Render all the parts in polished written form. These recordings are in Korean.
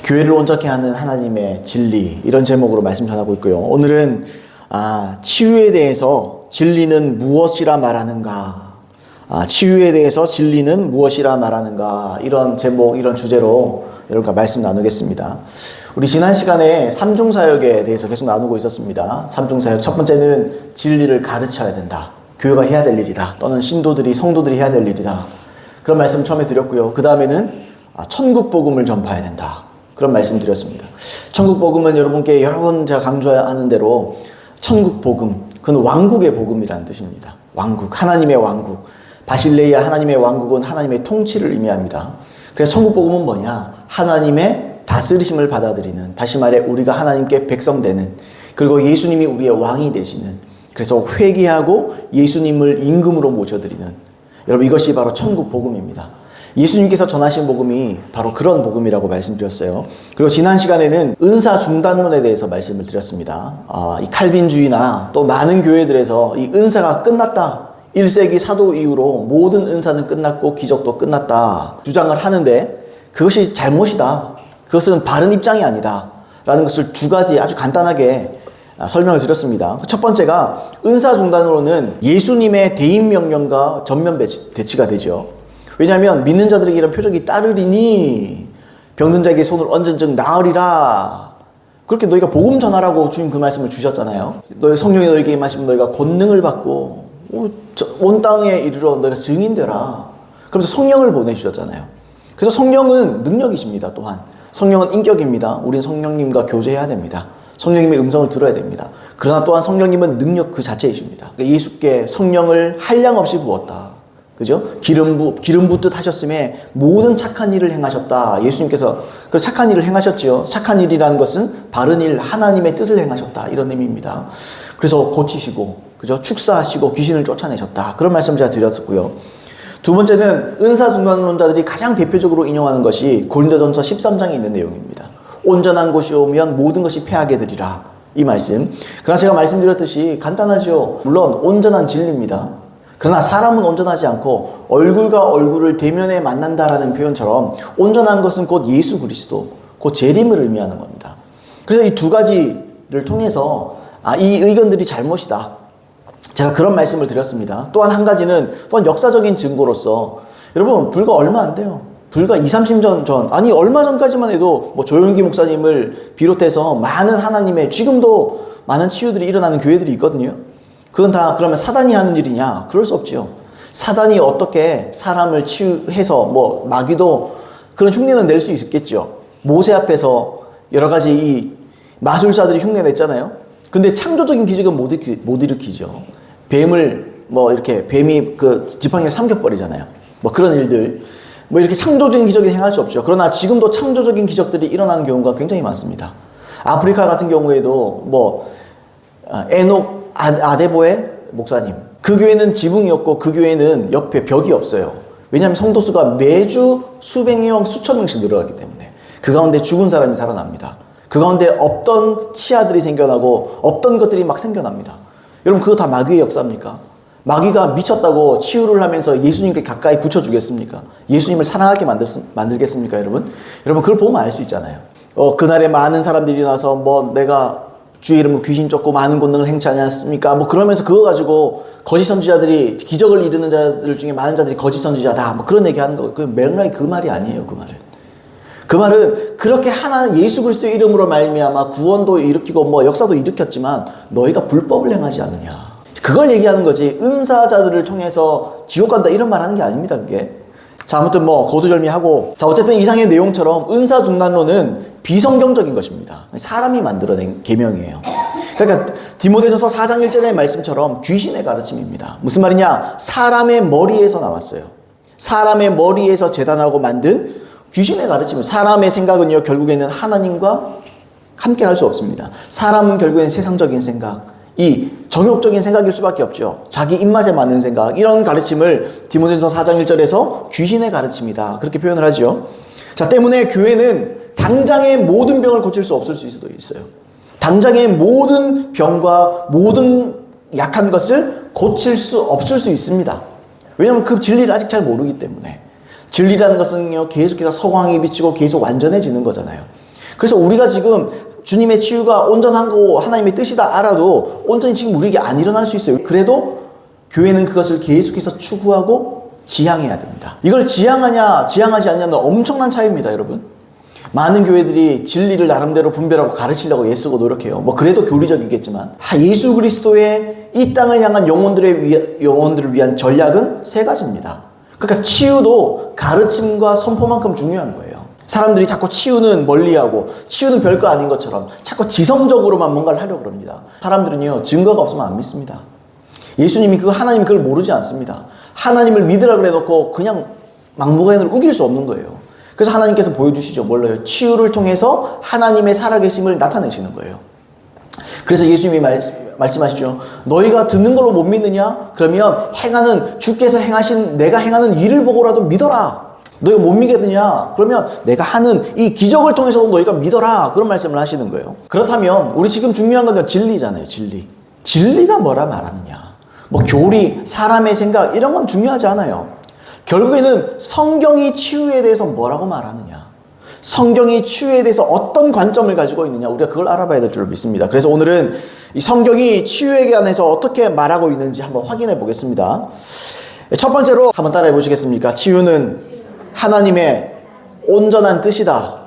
교회를 온전케 하는 하나님의 진리, 이런 제목으로 말씀 전하고 있고요. 오늘은 치유에 대해서 진리는 무엇이라 말하는가, 치유에 대해서 진리는 무엇이라 말하는가, 이런 제목, 이런 주제로 여러분과 말씀 나누겠습니다. 우리 지난 시간에 삼중사역에 대해서 계속 나누고 있었습니다. 삼중사역, 첫 번째는 진리를 가르쳐야 된다, 교회가 해야 될 일이다, 또는 신도들이, 성도들이 해야 될 일이다, 그런 말씀 처음에 드렸고요. 그 다음에는 천국 복음을 전파해야 된다, 그런 말씀 드렸습니다. 천국 복음은 여러분께 여러 번 제가 강조하는 대로 천국 복음, 그건 왕국의 복음이라는 뜻입니다. 왕국, 하나님의 왕국. 바실레이아 하나님의 왕국은 하나님의 통치를 의미합니다. 그래서 천국 복음은 뭐냐? 하나님의 다스리심을 받아들이는, 다시 말해 우리가 하나님께 백성되는, 그리고 예수님이 우리의 왕이 되시는, 그래서 회개하고 예수님을 임금으로 모셔드리는, 여러분 이것이 바로 천국 복음입니다. 예수님께서 전하신 복음이 바로 그런 복음이라고 말씀드렸어요. 그리고 지난 시간에는 은사 중단론에 대해서 말씀을 드렸습니다. 이 칼빈주의나 또 많은 교회들에서 이 은사가 끝났다, 1세기 사도 이후로 모든 은사는 끝났고 기적도 끝났다 주장을 하는데, 그것이 잘못이다, 그것은 바른 입장이 아니다 라는 것을 두 가지 아주 간단하게 설명을 드렸습니다. 첫 번째가, 은사 중단으로는 예수님의 대인 명령과 전면 대치가 되죠. 왜냐하면 믿는 자들에게 이런 표적이 따르리니 병든 자에게 손을 얹은 즉 나으리라, 그렇게 너희가 복음 전하라고 주님 그 말씀을 주셨잖아요. 너희 성령이 너희에게 임하시면 너희가 권능을 받고 온 땅에 이르러 너희가 증인되라, 그러면서 성령을 보내주셨잖아요. 그래서 성령은 능력이십니다. 또한 성령은 인격입니다. 우리는 성령님과 교제해야 됩니다. 성령님의 음성을 들어야 됩니다. 그러나 또한 성령님은 능력 그 자체이십니다. 예수께 성령을 한량없이 부었다, 그죠? 기름 붓듯 하셨음에 모든 착한 일을 행하셨다. 예수님께서 그 착한 일을 행하셨지요. 착한 일이라는 것은 바른 일, 하나님의 뜻을 행하셨다, 이런 의미입니다. 그래서 고치시고, 그죠? 축사하시고 귀신을 쫓아내셨다, 그런 말씀을 제가 드렸었고요. 두 번째는 은사 중단론자들이 가장 대표적으로 인용하는 것이 고린도전서 13장에 있는 내용입니다. 온전한 곳이 오면 모든 것이 패하게 되리라, 이 말씀. 그러나 제가 말씀드렸듯이 간단하죠. 물론 온전한 진리입니다. 그러나 사람은 온전하지 않고 얼굴과 얼굴을 대면에 만난다라는 표현처럼 온전한 것은 곧 예수 그리스도, 곧 재림을 의미하는 겁니다. 그래서 이 두 가지를 통해서 이 의견들이 잘못이다, 제가 그런 말씀을 드렸습니다. 또한 한 가지는, 또한 역사적인 증거로서, 여러분 불과 얼마 안 돼요. 불과 20-30년 전, 아니 얼마 전까지만 해도 조용기 목사님을 비롯해서 많은 하나님의, 지금도 많은 치유들이 일어나는 교회들이 있거든요. 그건 다 그러면 사단이 하는 일이냐? 그럴 수 없지요. 사단이 어떻게 사람을 치유해서 마귀도 그런 흉내는 낼 수 있겠죠. 모세 앞에서 여러 가지 이 마술사들이 흉내 냈잖아요. 근데 창조적인 기적은 못 일으키죠. 뱀을 이렇게 뱀이 그 지팡이를 삼켜버리잖아요. 그런 일들, 이렇게 창조적인 기적이 행할 수 없죠. 그러나 지금도 창조적인 기적들이 일어나는 경우가 굉장히 많습니다. 아프리카 같은 경우에도 에녹 아데보의 목사님, 그 교회는 지붕이었고 그 교회는 옆에 벽이 없어요. 왜냐하면 성도수가 매주 수백 명, 수천 명씩 늘어가기 때문에 그 가운데 죽은 사람이 살아납니다. 그 가운데 없던 치아들이 생겨나고 없던 것들이 막 생겨납니다. 여러분 그거 다 마귀의 역사입니까? 마귀가 미쳤다고 치유를 하면서 예수님께 가까이 붙여주겠습니까? 예수님을 사랑하게 만들겠습니까? 여러분 그걸 보면 알 수 있잖아요. 그날에 많은 사람들이 일어나서 내가 주의 이름으로 귀신 쫓고 많은 권능을 행치 않았습니까? 그러면서 그거 가지고 거짓 선지자들이, 기적을 이루는 자들 중에 많은 자들이 거짓 선지자다, 그런 얘기 하는 거, 그 맥락이 그 말이 아니에요. 그 말은 그렇게 예수 그리스도의 이름으로 말미암아 구원도 일으키고 역사도 일으켰지만 너희가 불법을 행하지 않느냐, 그걸 얘기하는 거지. 은사자들을 통해서 지옥 간다, 이런 말 하는 게 아닙니다. 그게. 자, 아무튼 거두절미하고, 자, 어쨌든 이상의 내용처럼 은사 중단론은 비성경적인 것입니다. 사람이 만들어낸 계명이에요. 그러니까 디모데전서 4장 1절의 말씀처럼 귀신의 가르침입니다. 무슨 말이냐? 사람의 머리에서 나왔어요. 사람의 머리에서 재단하고 만든 귀신의 가르침. 사람의 생각은요, 결국에는 하나님과 함께 할 수 없습니다. 사람은 결국에는 세상적인 생각, 이 정욕적인 생각일 수밖에 없죠. 자기 입맛에 맞는 생각, 이런 가르침을 디모데전서 4장 1절에서 귀신의 가르침이다, 그렇게 표현을 하죠. 자, 때문에 교회는 당장의 모든 병을 고칠 수 없을 수도 있어요. 당장의 모든 병과 모든 약한 것을 고칠 수 없을 수 있습니다. 왜냐하면 그 진리를 아직 잘 모르기 때문에. 진리라는 것은요, 계속해서 서광이 비치고 계속 완전해지는 거잖아요. 그래서 우리가 지금 주님의 치유가 온전한 거 하나님의 뜻이다 알아도 온전히 지금 우리에게 안 일어날 수 있어요. 그래도 교회는 그것을 계속해서 추구하고 지향해야 됩니다. 이걸 지향하냐 지향하지 않냐는 엄청난 차이입니다, 여러분. 많은 교회들이 진리를 나름대로 분별하고 가르치려고 애쓰고 노력해요. 뭐 그래도 교리적이겠지만 예수 그리스도의 이 땅을 향한 영혼들을 위한 전략은 세 가지입니다. 그러니까 치유도 가르침과 선포만큼 중요한 거예요. 사람들이 자꾸 치유는 멀리하고 치유는 별거 아닌 것처럼 자꾸 지성적으로만 뭔가를 하려고 그럽니다. 사람들은요, 증거가 없으면 안 믿습니다. 예수님이 하나님이 그걸 모르지 않습니다. 하나님을 믿으라 그래 놓고 그냥 막무가내로 우길 수 없는 거예요. 그래서 하나님께서 보여주시죠. 뭘로요? 치유를 통해서 하나님의 살아계심을 나타내시는 거예요. 그래서 예수님이 말씀하시죠. 너희가 듣는 걸로 못 믿느냐? 그러면 주께서 행하신 내가 행하는 일을 보고라도 믿어라. 너희가 못 믿겠느냐? 그러면 내가 하는 이 기적을 통해서도 너희가 믿어라. 그런 말씀을 하시는 거예요. 그렇다면 우리 지금 중요한 건 진리잖아요. 진리. 진리가 뭐라 말하느냐? 뭐 교리, 사람의 생각 이런 건 중요하지 않아요. 결국에는 성경이 치유에 대해서 뭐라고 말하느냐? 성경이 치유에 대해서 어떤 관점을 가지고 있느냐? 우리가 그걸 알아봐야 될 줄 믿습니다. 그래서 오늘은 이 성경이 치유에 관해서 어떻게 말하고 있는지 한번 확인해 보겠습니다. 첫 번째로 한번 따라해 보시겠습니까? 치유는 하나님의 온전한 뜻이다.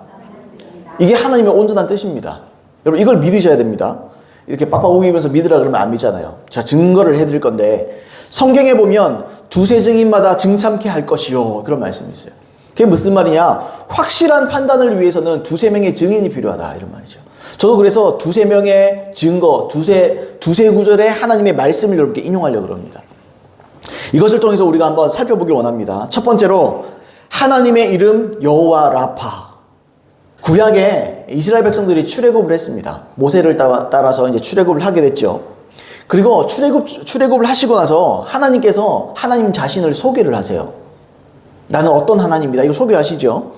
이게 하나님의 온전한 뜻입니다. 여러분 이걸 믿으셔야 됩니다. 이렇게 빡빡 우기면서 믿으라 그러면 안 믿잖아요. 제가 증거를 해드릴 건데 성경에 보면 두세 증인마다 증참케 할 것이요 그런 말씀이 있어요. 그게 무슨 말이냐? 확실한 판단을 위해서는 두세 명의 증인이 필요하다 이런 말이죠. 저도 그래서 두세 명의 증거, 두세 구절의 하나님의 말씀을 여러분께 인용하려고 합니다. 이것을 통해서 우리가 한번 살펴보길 원합니다. 첫 번째로 하나님의 이름 여호와 라파. 구약에 이스라엘 백성들이 출애굽을 했습니다. 모세를 따라서 이제 출애굽을 하게 됐죠. 그리고 출애굽을 하시고 나서 하나님께서 하나님 자신을 소개를 하세요. 나는 어떤 하나님이다. 이거 소개하시죠.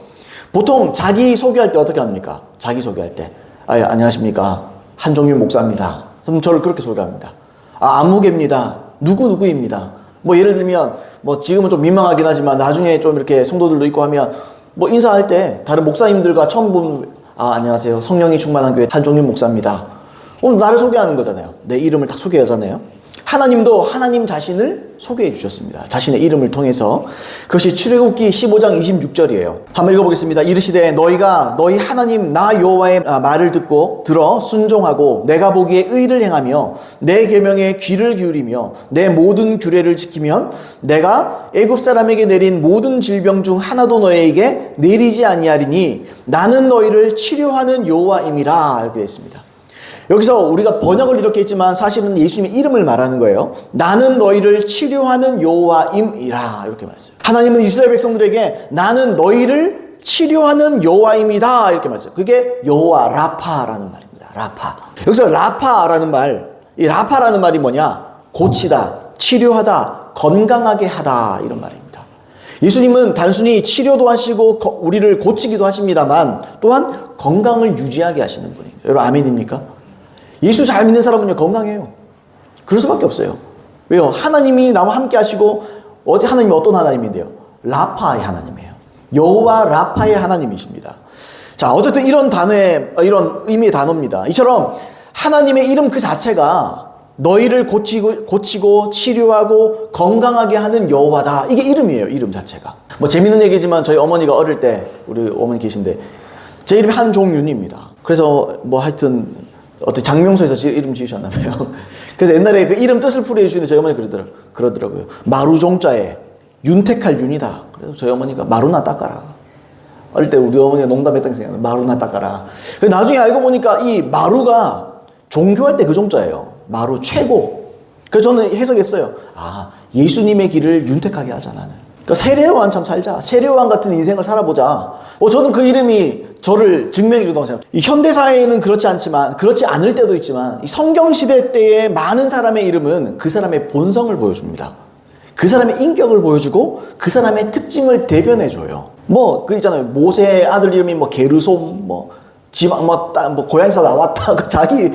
보통 자기 소개할 때 어떻게 합니까? 자기 소개할 때 안녕하십니까? 한종윤 목사입니다. 저는 저를 그렇게 소개합니다. 안무개입니다. 누구입니다. 뭐 예를 들면 뭐 지금은 좀 민망하긴 하지만 나중에 좀 이렇게 성도들도 있고 하면 뭐 인사할 때 다른 목사님들과 처음 보면 안녕하세요. 성령이 충만한 교회 한종윤 목사입니다. 오늘 나를 소개하는 거잖아요. 내 이름을 딱 소개하잖아요. 하나님도 하나님 자신을 소개해 주셨습니다. 자신의 이름을 통해서. 그것이 출애굽기 15장 26절이에요. 한번 읽어보겠습니다. 이르시되 너희가 너희 하나님 나 여호와의 말을 들어 순종하고 내가 보기에 의를 행하며 내 계명에 귀를 기울이며 내 모든 규례를 지키면 내가 애굽 사람에게 내린 모든 질병 중 하나도 너희에게 내리지 아니하리니 나는 너희를 치료하는 여호와임이라 이렇게 되어 있습니다. 여기서 우리가 번역을 이렇게 했지만 사실은 예수님의 이름을 말하는 거예요. 나는 너희를 치료하는 여호와임이라 이렇게 말했어요. 하나님은 이스라엘 백성들에게 나는 너희를 치료하는 여호와임이다 이렇게 말했어요. 그게 여호와 라파라는 말입니다. 라파. 여기서 라파라는 이 라파라는 말이 뭐냐? 고치다, 치료하다, 건강하게 하다 이런 말입니다. 예수님은 단순히 치료도 하시고 우리를 고치기도 하십니다만 또한 건강을 유지하게 하시는 분입니다. 여러분 아멘입니까? 예수 잘 믿는 사람은요 건강해요. 그럴 수밖에 없어요. 왜요? 하나님이 나와 함께 하시고 하나님이 어떤 하나님인데요? 라파의 하나님이에요. 여호와 라파의 하나님이십니다. 자, 어쨌든 이런 의미의 단어입니다. 이처럼 하나님의 이름 그 자체가 너희를 고치고 치료하고 건강하게 하는 여호와다. 이게 이름이에요. 이름 자체가. 뭐 재밌는 얘기지만 저희 어머니가 어릴 때 우리 어머니 계신데 제 이름이 한종윤입니다. 그래서 뭐 하여튼 어떤 장명소에서 이름 지으셨나 봐요. 그래서 옛날에 그 이름 뜻을 풀이해 주시는데 저희 어머니 그러더라고요. 마루종자에 윤택할 윤이다. 그래서 저희 어머니가 마루나 닦아라. 어릴 때 우리 어머니가 농담했던 게 생각나요. 마루나 닦아라. 나중에 알고 보니까 이 마루가 종교할 때 그 종자예요. 마루 최고. 그래서 저는 해석했어요. 예수님의 길을 윤택하게 하자 나는. 그러니까 세례요한 참 살자. 세례요한 같은 인생을 살아보자. 저는 그 이름이 저를 증명해 준다고 생각합니다. 이 현대사회에는 그렇지 않을 때도 있지만 이 성경시대 때의 많은 사람의 이름은 그 사람의 본성을 보여줍니다. 그 사람의 인격을 보여주고 그 사람의 특징을 대변해줘요. 그 있잖아요. 모세의 아들 이름이 게르솜, 고향에서 나왔다. 자기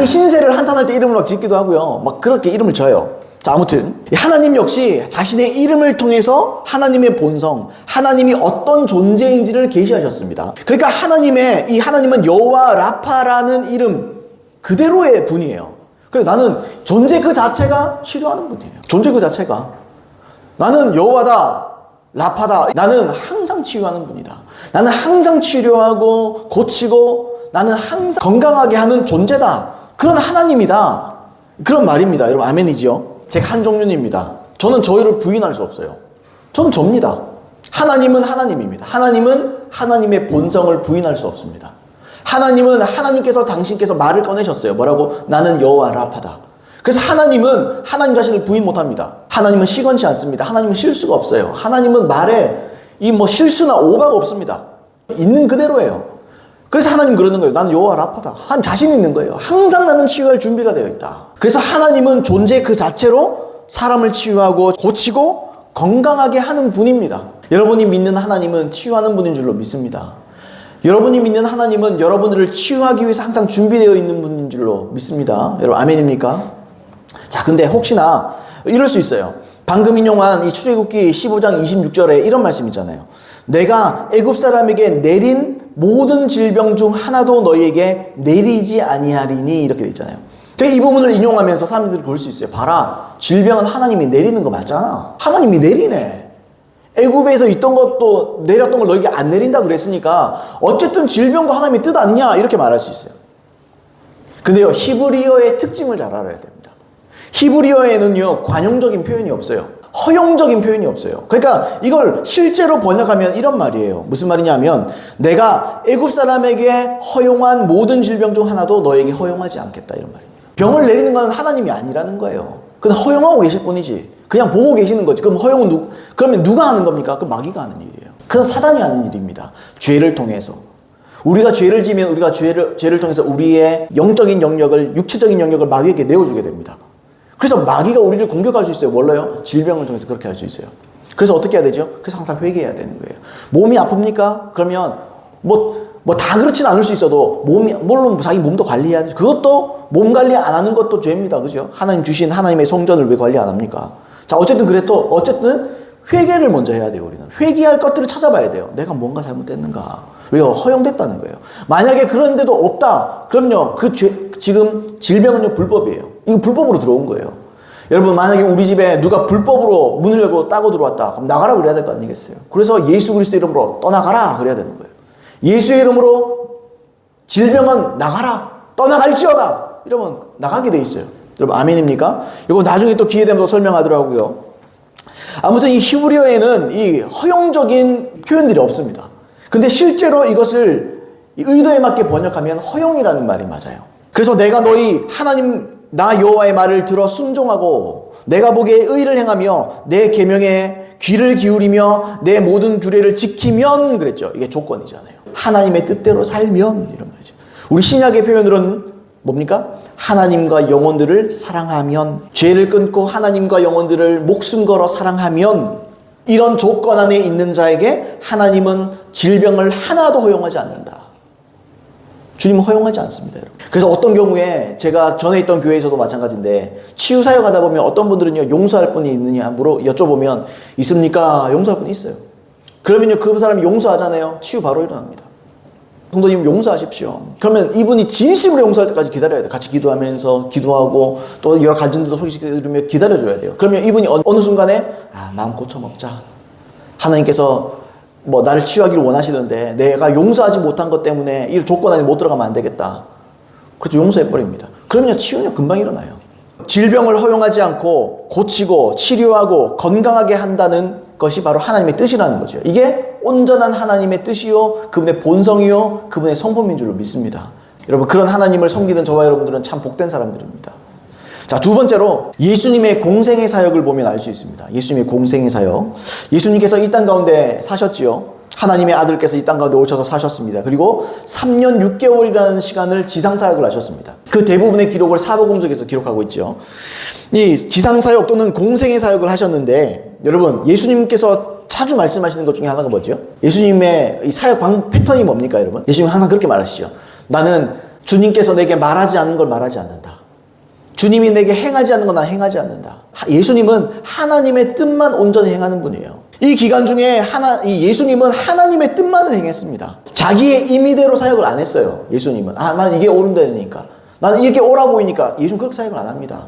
신세를 한탄할 때 이름을 막 짓기도 하고요. 그렇게 이름을 져요. 자, 아무튼 하나님 역시 자신의 이름을 통해서 하나님의 본성, 하나님이 어떤 존재인지를 계시하셨습니다. 그러니까 하나님은 여호와 라파라는 이름 그대로의 분이에요. 그래서 나는 존재 그 자체가 치료하는 분이에요. 존재 그 자체가. 나는 여호와다, 라파다. 나는 항상 치유하는 분이다. 나는 항상 치료하고 고치고 나는 항상 건강하게 하는 존재다. 그런 하나님이다. 그런 말입니다. 여러분 아멘이죠? 제가 한종윤입니다. 저는 저희를 부인할 수 없어요. 저는 접니다. 하나님은 하나님입니다. 하나님은 하나님의 본성을 부인할 수 없습니다. 하나님은 당신께서 말을 꺼내셨어요. 뭐라고? 나는 여호와 라파다. 그래서 하나님은 하나님 자신을 부인 못합니다. 하나님은 시건치 않습니다. 하나님은 실수가 없어요. 하나님은 말에 실수나 오바가 없습니다. 있는 그대로예요. 그래서 하나님 그러는 거예요. 나는 여호와 라파다. 하나님 자신 있는 거예요. 항상 나는 치유할 준비가 되어 있다. 그래서 하나님은 존재 그 자체로 사람을 치유하고 고치고 건강하게 하는 분입니다. 여러분이 믿는 하나님은 치유하는 분인 줄로 믿습니다. 여러분이 믿는 하나님은 여러분들을 치유하기 위해서 항상 준비되어 있는 분인 줄로 믿습니다. 여러분 아멘입니까? 자, 근데 혹시나 이럴 수 있어요. 방금 인용한 이 출애굽기 15장 26절에 이런 말씀 있잖아요. 내가 애굽 사람에게 내린 모든 질병 중 하나도 너희에게 내리지 아니하리니 이렇게 돼 있잖아요. 이 부분을 인용하면서 사람들이 볼 수 있어요. 봐라, 질병은 하나님이 내리는 거 맞잖아. 하나님이 내리네. 애굽에서 있던 것도 내렸던 걸 너희에게 안 내린다 그랬으니까 어쨌든 질병도 하나님의 뜻 아니냐 이렇게 말할 수 있어요. 근데요, 히브리어의 특징을 잘 알아야 됩니다. 히브리어에는요, 관용적인 표현이 없어요. 허용적인 표현이 없어요. 그러니까 이걸 실제로 번역하면 이런 말이에요. 무슨 말이냐면 내가 애굽 사람에게 허용한 모든 질병 중 하나도 너에게 허용하지 않겠다 이런 말입니다. 병을 내리는 건 하나님이 아니라는 거예요. 그냥 허용하고 계실 뿐이지. 그냥 보고 계시는 거지. 그럼 허용은 그러면 누가 하는 겁니까? 그 마귀가 하는 일이에요. 그건 사단이 하는 일입니다. 죄를 통해서. 우리가 죄를 지면 우리가 죄를 통해서 우리의 영적인 영역을, 육체적인 영역을 마귀에게 내어주게 됩니다. 그래서 마귀가 우리를 공격할 수 있어요. 뭘로요? 질병을 통해서 그렇게 할 수 있어요. 그래서 어떻게 해야 되죠? 그래서 항상 회개해야 되는 거예요. 몸이 아픕니까? 그러면 다 그렇진 않을 수 있어도 물론 자기 몸도 관리해야 되죠. 그것도 몸 관리 안 하는 것도 죄입니다. 그죠? 하나님 주신 하나님의 성전을 왜 관리 안 합니까? 자, 어쨌든 회개를 먼저 해야 돼요, 우리는. 회개할 것들을 찾아봐야 돼요. 내가 뭔가 잘못됐는가? 왜요? 허용됐다는 거예요. 만약에 그런데도 없다. 그럼요, 지금 질병은요, 불법이에요. 이거 불법으로 들어온 거예요. 여러분, 만약에 우리 집에 누가 불법으로 문을 열고 따고 들어왔다. 그럼 나가라 그래야 될 거 아니겠어요? 그래서 예수 그리스도 이름으로 떠나가라 그래야 되는 거예요. 예수의 이름으로 질병은 나가라. 떠나갈지어다. 이러면 나가게 돼 있어요. 여러분, 아멘입니까? 이거 나중에 또 기회 되면 더 설명하더라고요. 아무튼 이 히브리어에는 이 허용적인 표현들이 없습니다. 근데 실제로 이것을 의도에 맞게 번역하면 허용이라는 말이 맞아요. 그래서 내가 너희 하나님 나 여호와의 말을 들어 순종하고 내가 보기에 의를 행하며 내 계명에 귀를 기울이며 내 모든 규례를 지키면 그랬죠. 이게 조건이잖아요. 하나님의 뜻대로 살면 이런 말이죠. 우리 신약의 표현으로는 뭡니까? 하나님과 영혼들을 사랑하면, 죄를 끊고 하나님과 영혼들을 목숨 걸어 사랑하면, 이런 조건 안에 있는 자에게 하나님은 질병을 하나도 허용하지 않는다. 주님은 허용하지 않습니다, 여러분. 그래서 어떤 경우에 제가 전에 있던 교회에서도 마찬가지인데 치유 사역 하다 보면 어떤 분들은요, 용서할 분이 있느냐 여쭤보면 있습니까? 용서할 분이 있어요. 그러면요, 그 사람이 용서하잖아요. 치유 바로 일어납니다. 성도님 용서하십시오. 그러면 이분이 진심으로 용서할 때까지 기다려야 돼요. 같이 기도하면서 기도하고 또 여러 간증들도 소개시켜드리며 기다려줘야 돼요. 그러면 이분이 어느 순간에 마음 고쳐먹자. 하나님께서 나를 치유하기를 원하시는데 내가 용서하지 못한 것 때문에 이 조건 안에 못 들어가면 안 되겠다. 그래서 용서해버립니다. 그러면 치유는 금방 일어나요. 질병을 허용하지 않고 고치고 치료하고 건강하게 한다는 것이 바로 하나님의 뜻이라는 거죠. 이게 온전한 하나님의 뜻이요, 그분의 본성이요, 그분의 성품인 줄로 믿습니다. 여러분, 그런 하나님을 섬기는 저와 여러분들은 참 복된 사람들입니다. 자, 두 번째로 예수님의 공생의 사역을 보면 알 수 있습니다. 예수님의 공생의 사역. 예수님께서 이 땅 가운데 사셨지요. 하나님의 아들께서 이 땅 가운데 오셔서 사셨습니다. 그리고 3년 6개월이라는 시간을 지상사역을 하셨습니다. 그 대부분의 기록을 사복음서에서 기록하고 있죠. 이 지상사역 또는 공생의 사역을 하셨는데, 여러분, 예수님께서 자주 말씀하시는 것 중에 하나가 뭐죠? 예수님의 이 사역 패턴이 뭡니까, 여러분? 예수님은 항상 그렇게 말하시죠. 나는 주님께서 내게 말하지 않는 걸 말하지 않는다. 주님이 내게 행하지 않는 건 난 행하지 않는다. 예수님은 하나님의 뜻만 온전히 행하는 분이에요. 이 기간 중에 이 예수님은 하나님의 뜻만을 행했습니다. 자기의 임의대로 사역을 안 했어요. 예수님은 난 이게 옳은데니까, 나는 이게 옳아 보이니까. 예수님 그렇게 사역을 안 합니다.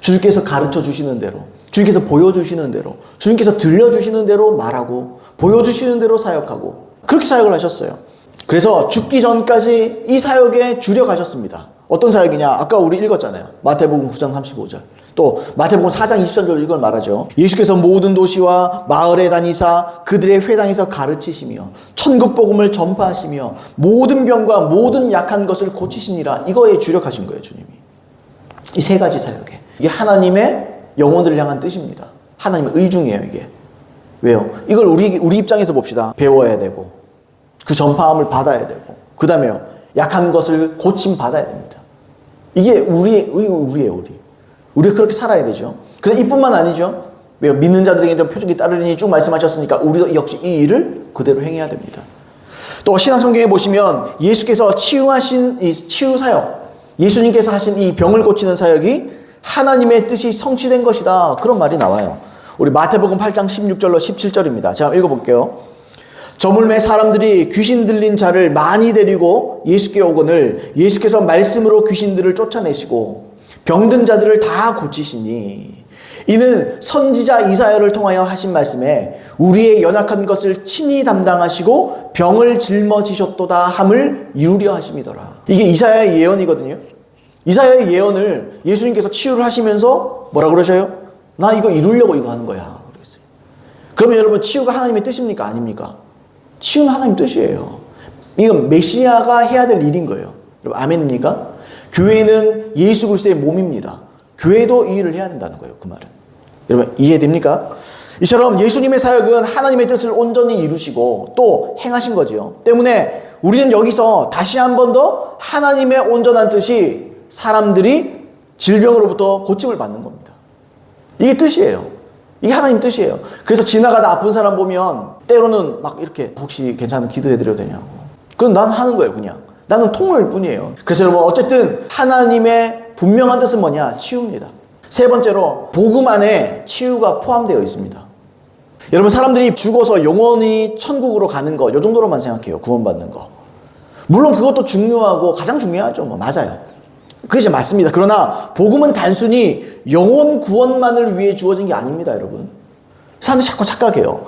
주님께서 가르쳐 주시는 대로, 주님께서 보여주시는 대로, 주님께서 들려주시는 대로 말하고 보여주시는 대로 사역하고, 그렇게 사역을 하셨어요. 그래서 죽기 전까지 이 사역에 주력하셨습니다. 어떤 사역이냐? 아까 우리 읽었잖아요. 마태복음 9장 35절. 또 마태복음 4장 23절 이걸 말하죠. 예수께서 모든 도시와 마을에 다니사 그들의 회당에서 가르치시며 천국 복음을 전파하시며 모든 병과 모든 약한 것을 고치시니라. 이거에 주력하신 거예요, 주님이. 이 세 가지 사역에. 이게 하나님의 영혼들을 향한 뜻입니다. 하나님의 의중이에요, 이게. 왜요? 이걸 우리 입장에서 봅시다. 배워야 되고, 그 전파함을 받아야 되고, 그 다음에요, 약한 것을 고침 받아야 됩니다. 이게 우리예요, 우리. 우리가 그렇게 살아야 되죠. 근데 이뿐만 아니죠. 왜요? 믿는 자들에게 이런 표적이 따르니 쭉 말씀하셨으니까 우리도 역시 이 일을 그대로 행해야 됩니다. 또 신약성경에 보시면 예수께서 치유하신 이 치유 사역, 예수님께서 하신 이 병을 고치는 사역이 하나님의 뜻이 성취된 것이다. 그런 말이 나와요. 우리 마태복음 8장 16절로 17절입니다. 제가 읽어볼게요. 저물매 사람들이 귀신 들린 자를 많이 데리고 예수께 오거늘 예수께서 말씀으로 귀신들을 쫓아내시고 병든 자들을 다 고치시니 이는 선지자 이사야를 통하여 하신 말씀에 우리의 연약한 것을 친히 담당하시고 병을 짊어지셨도다 함을 이루려 하심이더라. 이게 이사야의 예언이거든요. 이사야의 예언을 예수님께서 치유를 하시면서 뭐라 그러셔요? 나 이거 이루려고 이거 하는 거야. 그랬어요. 그러면 여러분, 치유가 하나님의 뜻입니까? 아닙니까? 치유는 하나님 뜻이에요. 이건 메시아가 해야 될 일인 거예요. 여러분, 아멘입니까? 교회는 예수 그리스도의 몸입니다. 교회도 이 일을 해야 된다는 거예요. 그 말은. 여러분, 이해됩니까? 이처럼 예수님의 사역은 하나님의 뜻을 온전히 이루시고 또 행하신 거지요. 때문에 우리는 여기서 다시 한 번 더 하나님의 온전한 뜻이 사람들이 질병으로부터 고침을 받는 겁니다. 이게 뜻이에요. 이게 하나님 뜻이에요. 그래서 지나가다 아픈 사람 보면 때로는 막 이렇게 혹시 괜찮으면 기도해드려도 되냐고. 그건 난 하는 거예요, 그냥. 나는 통로일 뿐이에요. 그래서 여러분, 어쨌든 하나님의 분명한 뜻은 뭐냐? 치유입니다. 세 번째로 복음 안에 치유가 포함되어 있습니다. 여러분, 사람들이 죽어서 영원히 천국으로 가는 거, 이 정도로만 생각해요. 구원받는 거. 물론 그것도 중요하고 가장 중요하죠. 맞아요. 그게 이제 맞습니다. 그러나 복음은 단순히 영혼 구원만을 위해 주어진 게 아닙니다, 여러분. 사람들이 자꾸 착각해요.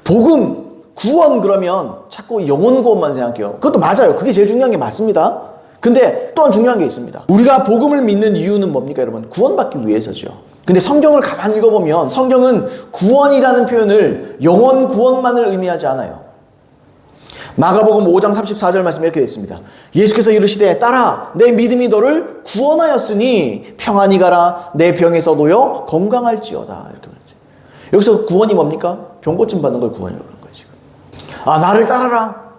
복음, 구원 그러면 자꾸 영혼 구원만 생각해요. 그것도 맞아요. 그게 제일 중요한 게 맞습니다. 근데 또한 중요한 게 있습니다. 우리가 복음을 믿는 이유는 뭡니까, 여러분? 구원받기 위해서죠. 근데 성경을 가만히 읽어보면 성경은 구원이라는 표현을 영혼 구원만을 의미하지 않아요. 마가복음 5장 34절 말씀에 이렇게 되어 있습니다. 예수께서 이르시되 딸아 내 믿음이 너를 구원하였으니 평안히 가라 내 병에서 놓여 건강할지어다. 이렇게 말했어요. 여기서 구원이 뭡니까? 병 고침 받는 걸 구원이라고 하는 거예요. 지금. 나를 따라라.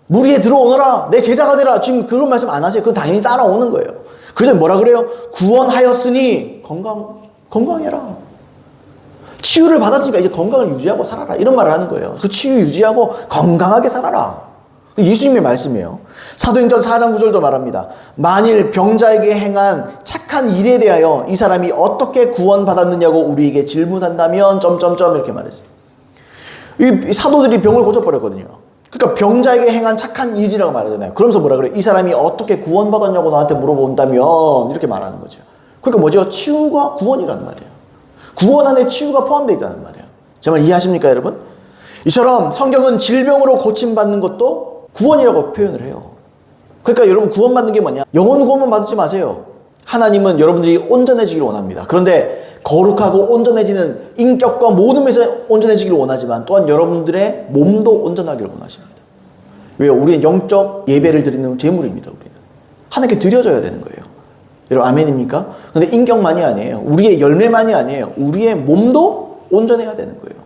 무리에 들어오너라. 내 제자가 되라. 지금 그런 말씀 안 하세요. 그건 당연히 따라오는 거예요. 그래서 뭐라 그래요? 구원하였으니 건강해라. 치유를 받았으니까 이제 건강을 유지하고 살아라. 이런 말을 하는 거예요. 그 치유 유지하고 건강하게 살아라. 예수님의 말씀이에요. 사도행전 4장 9절도 말합니다. 만일 병자에게 행한 착한 일에 대하여 이 사람이 어떻게 구원받았느냐고 우리에게 질문한다면 점점점 이렇게 말했어요. 이 사도들이 병을 고쳐버렸거든요. 그러니까 병자에게 행한 착한 일이라고 말하잖아요. 그러면서 뭐라 그래요? 이 사람이 어떻게 구원받았냐고 나한테 물어본다면 이렇게 말하는 거죠. 그러니까 뭐죠? 치유가 구원이라는 말이에요. 구원 안에 치유가 포함되어 있다는 말이에요. 정말 이해하십니까, 여러분? 이처럼 성경은 질병으로 고침받는 것도 구원이라고 표현을 해요. 그러니까 여러분, 구원받는 게 뭐냐? 영혼 구원만 받지 마세요. 하나님은 여러분들이 온전해지기를 원합니다. 그런데 거룩하고 온전해지는 인격과 모든 면에서 온전해지기를 원하지만 또한 여러분들의 몸도 온전하기를 원하십니다. 왜요? 우리는 영적 예배를 드리는 제물입니다. 우리는 하나님께 드려져야 되는 거예요. 여러분, 아멘입니까? 근데 인격만이 아니에요. 우리의 열매만이 아니에요. 우리의 몸도 온전해야 되는 거예요.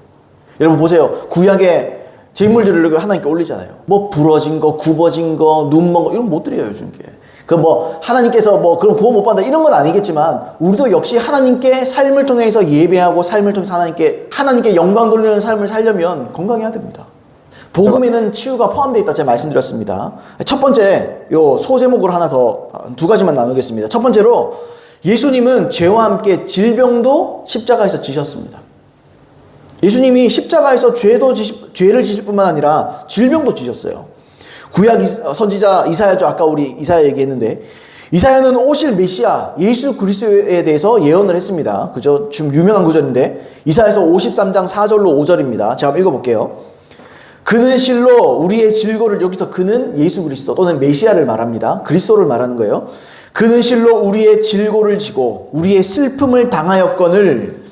여러분 보세요. 구약에 제물들을 하나님께 올리잖아요. 뭐 부러진 거, 굽어진 거, 눈먼 거 이런 거 못 드려요, 요즘께. 그 뭐 하나님께서 뭐 그럼 구원 못 받는다 이런 건 아니겠지만 우리도 역시 하나님께 삶을 통해서 예배하고 삶을 통해서 하나님께 영광 돌리는 삶을 살려면 건강해야 됩니다. 복음에는 치유가 포함되어 있다 제가 말씀드렸습니다. 첫 번째 요 소제목으로 하나 더 두 가지만 나누겠습니다. 첫 번째로 예수님은 죄와 함께 질병도 십자가에서 지셨습니다. 예수님이 십자가에서 죄를 지실 뿐만 아니라 질병도 지셨어요. 구약 선지자 이사야죠. 아까 우리 이사야 얘기했는데, 이사야는 오실 메시아 예수 그리스도에 대해서 예언을 했습니다. 그죠? 좀 유명한 구절인데, 이사야서 53장 4절로 5절입니다. 제가 한번 읽어볼게요. 그는 실로 우리의 질고를, 여기서 그는 예수 그리스도 또는 메시아를 말합니다. 그리스도를 말하는 거예요. 그는 실로 우리의 질고를 지고 우리의 슬픔을 당하였거늘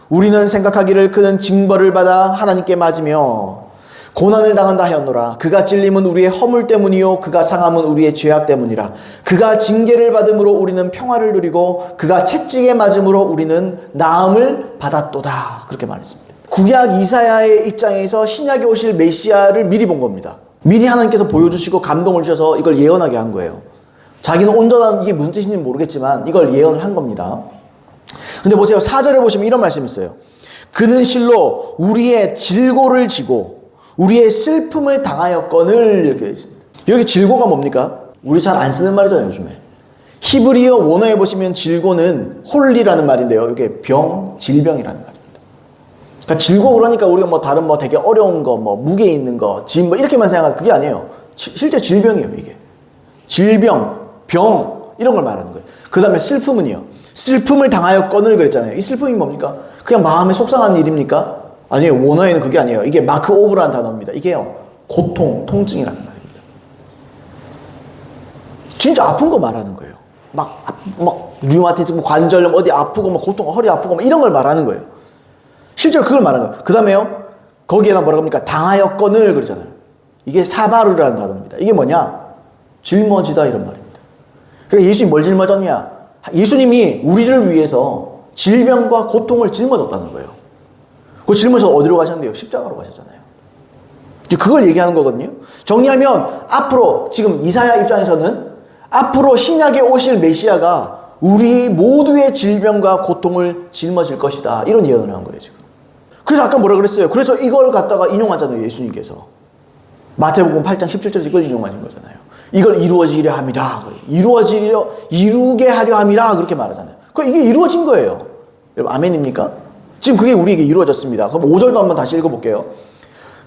우리는 생각하기를 그는 징벌을 받아 하나님께 맞으며 고난을 당한다 하였노라. 그가 찔림은 우리의 허물 때문이요 그가 상함은 우리의 죄악 때문이라. 그가 징계를 받음으로 우리는 평화를 누리고 그가 채찍에 맞음으로 우리는 나음을 받았도다. 그렇게 말했습니다. 구약 이사야의 입장에서 신약에 오실 메시아를 미리 본 겁니다. 미리 하나님께서 보여주시고 감동을 주셔서 이걸 예언하게 한 거예요. 자기는 온전한, 이게 무슨 뜻인지 모르겠지만 이걸 예언을 한 겁니다. 근데 보세요. 4절에 보시면 이런 말씀이 있어요. 그는 실로 우리의 질고를 지고 우리의 슬픔을 당하였거늘, 이렇게 되어 있습니다. 여기 질고가 뭡니까? 우리 잘 안 쓰는 말이잖아요, 요즘에. 히브리어 원어에 보시면 질고는 홀리라는 말인데요. 이게 질병이라는 말입니다. 그러니까 질고 그러니까 우리가 뭐 다른 뭐 되게 어려운 거, 뭐 무게 있는 거, 짐 뭐 이렇게만 생각하는 그게 아니에요. 실제 질병이에요, 이게. 질병, 병, 이런 걸 말하는 거예요. 그 다음에 슬픔은요. 슬픔을 당하였거늘 그랬잖아요. 이 슬픔이 뭡니까? 그냥 마음에 속상한 일입니까? 아니에요. 원어에는 그게 아니에요. 이게 마크 오브라는 단어입니다. 이게요. 고통, 통증이라는 말입니다. 진짜 아픈 거 말하는 거예요. 막 류마티즘, 관절염, 어디 아프고, 막 고통, 허리 아프고, 막 이런 걸 말하는 거예요. 실제로 그걸 말하는 거예요. 그 다음에요. 거기에다 뭐라고 합니까? 당하였거늘 그러잖아요. 이게 사바르라는 단어입니다. 이게 뭐냐? 짊어지다 이런 말입니다. 그러니까 예수님이 뭘 짊어졌냐? 예수님이 우리를 위해서 질병과 고통을 짊어졌다는 거예요. 그 짊어져서 어디로 가셨는데요? 십자가로 가셨잖아요. 그걸 얘기하는 거거든요. 정리하면 앞으로 지금 이사야 입장에서는 앞으로 신약에 오실 메시아가 우리 모두의 질병과 고통을 짊어질 것이다. 이런 예언을 한 거예요, 지금. 그래서 아까 뭐라 그랬어요? 그래서 이걸 갖다가 인용하잖아요, 예수님께서. 마태복음 8장 17절에서 이걸 인용하신 거잖아요. 이걸 이루어지려 함이라. 이루게 하려 함이라. 그렇게 말하잖아요. 이게 이루어진 거예요. 여러분, 아멘입니까? 지금 그게 우리에게 이루어졌습니다. 그럼 5절도 한번 다시 읽어볼게요.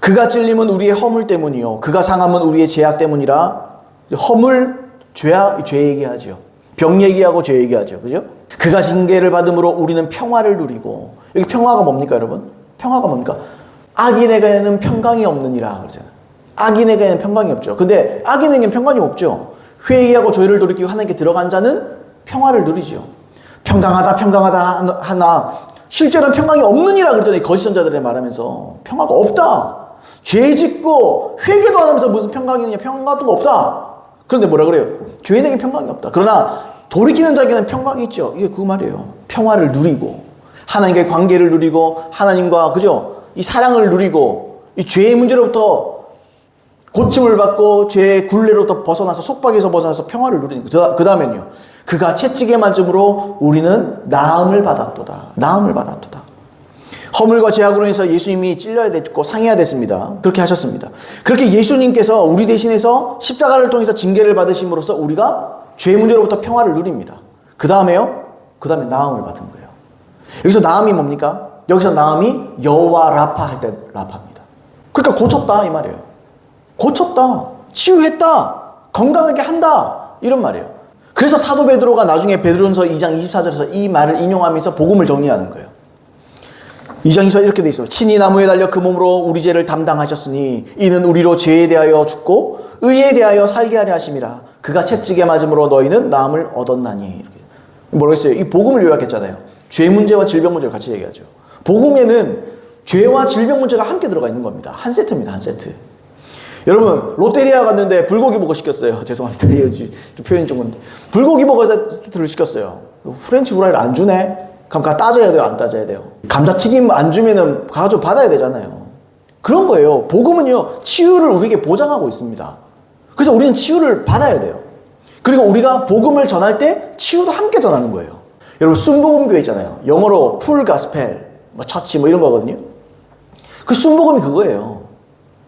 그가 찔림은 우리의 허물 때문이요. 그가 상함은 우리의 죄악 때문이라. 허물, 죄 얘기하죠. 병 얘기하고 죄 얘기하죠. 그죠? 그가 징계를 받음으로 우리는 평화를 누리고. 여기 평화가 뭡니까, 여러분? 평화가 뭡니까? 악인에게는 평강이 없느니라. 그러잖아요. 악인에게는 평강이 없죠. 근데 악인에게는 평강이 없죠. 회개하고 죄를 돌이키고 하나님께 들어간 자는 평화를 누리죠. 평강하다 하나 실제로는 평강이 없느니라 그랬더니 거짓 선자들의 말하면서 평화가 없다. 죄 짓고 회개도 안 하면서 무슨 평강이 있느냐? 평강도 없다. 그런데 뭐라 그래요? 죄인에게 평강이 없다. 그러나 돌이키는 자에게는 평강이 있죠. 이게 그 말이에요. 평화를 누리고 하나님과의 관계를 누리고 하나님과 그죠? 이 사랑을 누리고 이 죄의 문제로부터 고침을 받고 죄의 굴레로부터 벗어나서 속박에서 벗어나서 평화를 누리는 거죠. 그 다음엔요. 그가 채찍에 맞음으로 우리는 나음을 받았도다. 나음을 받았도다. 허물과 죄악으로 인해서 예수님이 찔려야 됐고 상해야 됐습니다. 그렇게 하셨습니다. 그렇게 예수님께서 우리 대신해서 십자가를 통해서 징계를 받으심으로써 우리가 죄 문제로부터 평화를 누립니다. 그 다음에요. 그 다음에 나음을 받은 거예요. 여기서 나음이 뭡니까? 여기서 나음이 여호와 라파 할 때 라파입니다. 그러니까 고쳤다 이 말이에요. 고쳤다. 치유했다. 건강하게 한다. 이런 말이에요. 그래서 사도 베드로가 나중에 베드로전서 2장 24절에서 이 말을 인용하면서 복음을 정리하는 거예요. 2장 24절 이렇게 돼 있어요. 친히 나무에 달려 그 몸으로 우리 죄를 담당하셨으니 이는 우리로 죄에 대하여 죽고 의에 대하여 살게 하려 하심이라. 그가 채찍에 맞음으로 너희는 나음을 얻었나니. 이렇게. 뭐라고 했어요? 이 복음을 요약했잖아요. 죄 문제와 질병 문제를 같이 얘기하죠. 복음에는 죄와 질병 문제가 함께 들어가 있는 겁니다. 한 세트입니다. 한 세트. 여러분 롯데리아 갔는데 불고기 버거 시켰어요. 죄송합니다. 표현이 좀 그런데 불고기 버거 세트를 시켰어요. 프렌치 후라이를 안 주네? 그럼 따져야 돼요? 안 따져야 돼요? 감자튀김 안 주면은 가가지고 받아야 되잖아요. 그런 거예요. 복음은요 치유를 우리에게 보장하고 있습니다. 그래서 우리는 치유를 받아야 돼요. 그리고 우리가 복음을 전할 때 치유도 함께 전하는 거예요. 여러분 순복음교회 있잖아요. 영어로 풀 가스펠, 뭐 처치 뭐 이런 거거든요. 그 순복음이 그거예요.